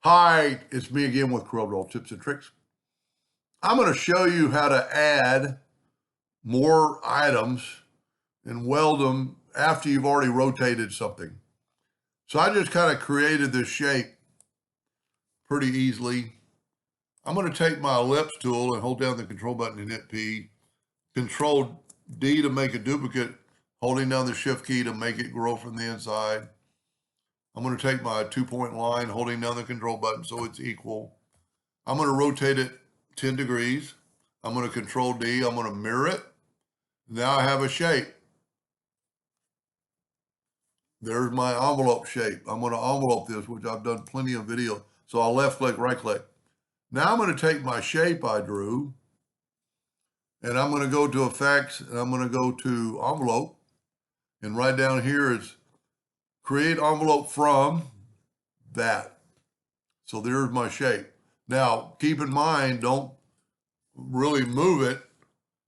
Hi, it's me again with Corel Tips and Tricks. I'm going to show you how to add more items and weld them after you've already rotated something. So I just kind of created this shape pretty easily. I'm going to take my ellipse tool and hold down the control button and hit P. Control D to make a duplicate, holding down the shift key to make it grow from the inside. I'm going to take my 2-point line, holding down the control button so it's equal. I'm going to rotate it 10 degrees. I'm going to control D. I'm going to mirror it. Now I have a shape. There's my envelope shape. I'm going to envelope this, which I've done plenty of videos. So I'll left click, right click. Now I'm going to take my shape I drew and I'm going to go to effects and I'm going to go to envelope. And right down here is create envelope from that. So there's my shape. Now keep in mind, don't really move it.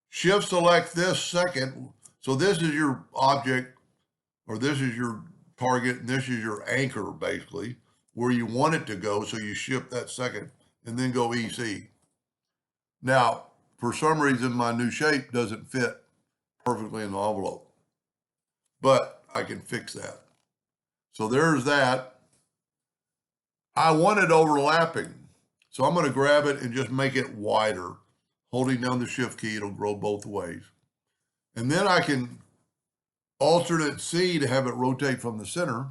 Shift select this second. So this is your object, or this is your target, and this is your anchor, basically, where you want it to go. So you shift that second and then go EC. Now, for some reason, my new shape doesn't fit perfectly in the envelope, but I can fix that. So there's that. I want it overlapping. So I'm going to grab it and just make it wider. Holding down the shift key, it'll grow both ways. And then I can alternate C to have it rotate from the center.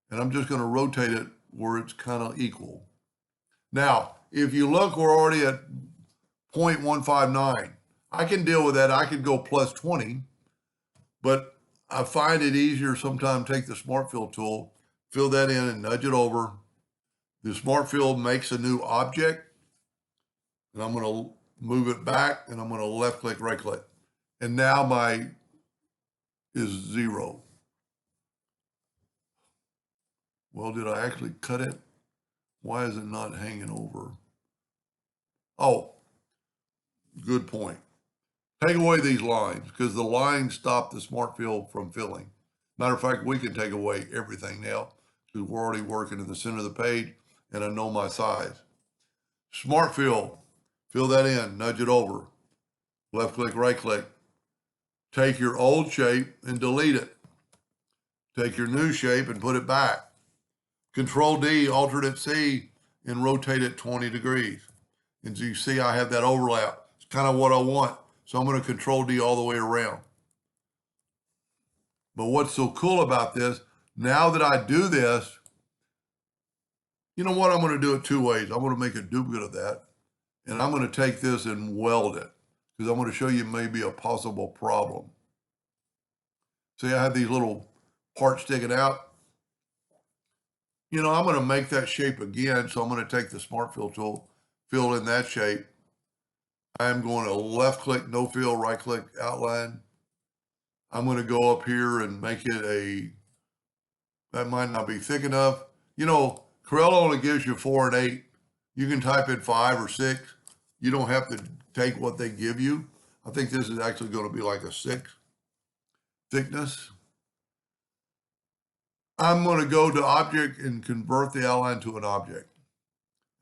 And I'm just going to rotate it where it's kind of equal. Now, if you look, we're already at 0.159. I can deal with that. I could go plus 20, but I find it easier sometimes take the Smart Fill tool, fill that in and nudge it over. The Smart Fill makes a new object, and I'm going to move it back, and I'm going to left click, right click. And now my is 0. Well, did I actually cut it? Why is it not hanging over? Oh, good point. Take away these lines because the lines stop the Smart Fill from filling. Matter of fact, we can take away everything now because we're already working in the center of the page and I know my size. Smart Fill, fill that in, nudge it over. Left click, right click. Take your old shape and delete it. Take your new shape and put it back. Control D, alternate C, and rotate it 20 degrees. And so you see I have that overlap. It's kind of what I want. So I'm going to control D all the way around. But what's so cool about this, now that I do this, you know what? I'm going to do it two ways. I'm going to make a duplicate of that. And I'm going to take this and weld it because I'm going to show you maybe a possible problem. See, I have these little parts sticking out. You know, I'm going to make that shape again. So I'm going to take the Smart Fill tool, fill in that shape. I'm going to left click, no fill, right click, outline. I'm going to go up here and make it that might not be thick enough. You know, Corel only gives you 4 and 8. You can type in 5 or 6. You don't have to take what they give you. I think this is actually going to be like a 6 thickness. I'm going to go to object and convert the outline to an object.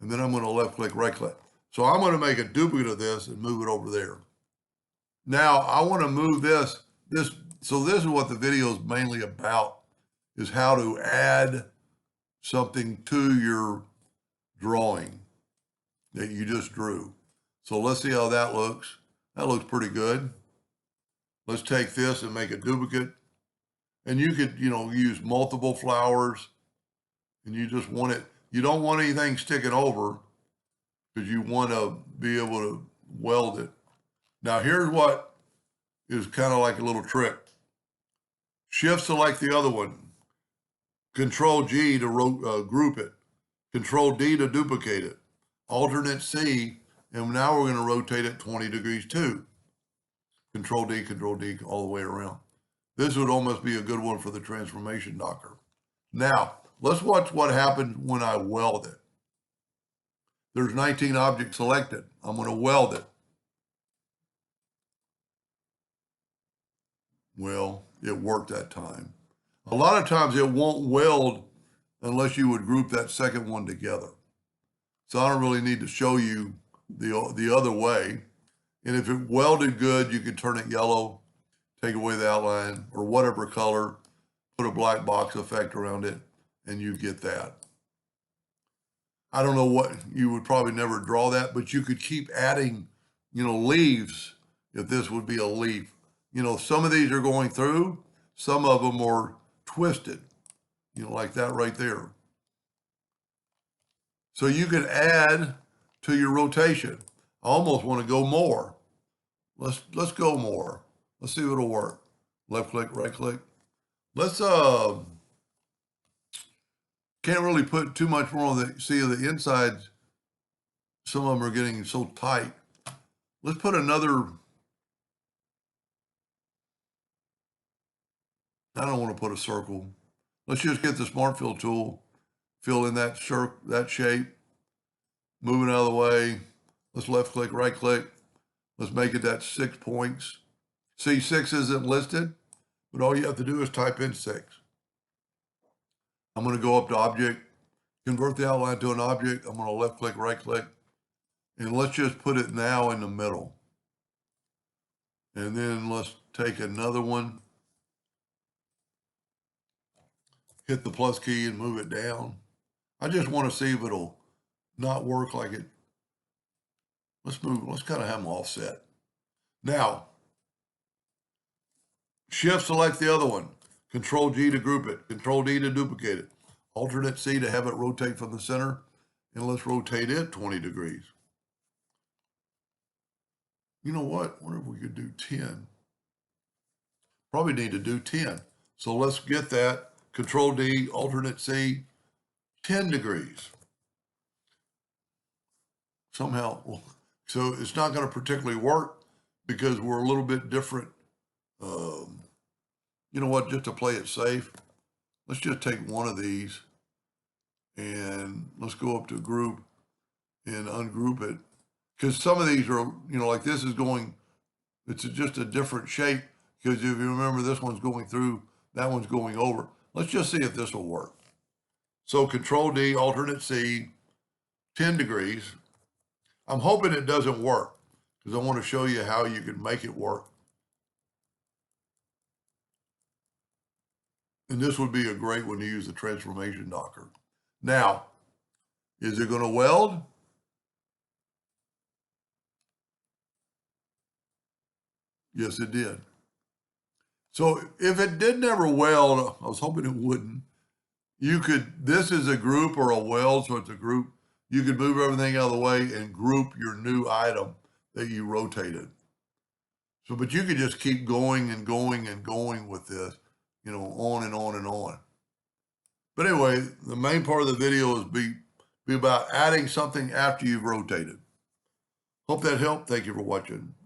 And then I'm going to left click, right click. So I'm going to make a duplicate of this and move it over there. Now I want to move this. So this is what the video is mainly about, is how to add something to your drawing that you just drew. So let's see how that looks. That looks pretty good. Let's take this and make a duplicate. And you could, use multiple flowers and you just want it. You don't want anything sticking over because you want to be able to weld it. Now here's what is kind of like a little trick. Shift select the other one. Control G to group it. Control D to duplicate it. Alternate C, and now we're going to rotate it 20 degrees too. Control D, all the way around. This would almost be a good one for the transformation docker. Now, let's watch what happens when I weld it. There's 19 objects selected. I'm going to weld it. Well, it worked that time. A lot of times it won't weld unless you would group that second one together. So I don't really need to show you the other way. And if it welded good, you could turn it yellow, take away the outline or whatever color, put a black box effect around it, and you get that. I don't know what, you would probably never draw that, but you could keep adding, leaves if this would be a leaf. Some of these are going through, some of them are twisted, like that right there. So you can add to your rotation. I almost want to go more. Let's go more. Let's see if it'll work. Left click, right click. Let's can't really put too much more on the insides. Some of them are getting so tight. Let's put another, I don't want to put a circle. Let's just get the Smart Fill tool, fill in that shape, move it out of the way. Let's left click, right click. Let's make it that 6 points. See, 6 isn't listed, but all you have to do is type in 6. I'm going to go up to object, convert the outline to an object. I'm going to left click, right click, and let's just put it now in the middle. And then let's take another one, hit the plus key and move it down. I just want to see if it'll not work like it. Let's kind of have them offset. Now, shift select the other one. Control G to group it. Control D to duplicate it. Alternate C to have it rotate from the center. And let's rotate it 20 degrees. You know what? I wonder if we could do 10. Probably need to do 10. So let's get that. Control D, alternate C, 10 degrees. Somehow, so it's not going to particularly work because we're a little bit different. You know what, just to play it safe, let's just take one of these and let's go up to group and ungroup it. Because some of these are, like this is going, it's just a different shape. Because if you remember, this one's going through, that one's going over. Let's just see if this will work. So Control D, alternate C, 10 degrees. I'm hoping it doesn't work because I want to show you how you can make it work. And this would be a great one to use the transformation docker. Now, is it going to weld? Yes, it did. So if it did never weld, I was hoping it wouldn't. You could, this is a group or a weld, so it's a group. You could move everything out of the way and group your new item that you rotated. So, but you could just keep going and going and going with this, on and on and on. But anyway, the main part of the video is be about adding something after you've rotated. Hope that helped. Thank you for watching.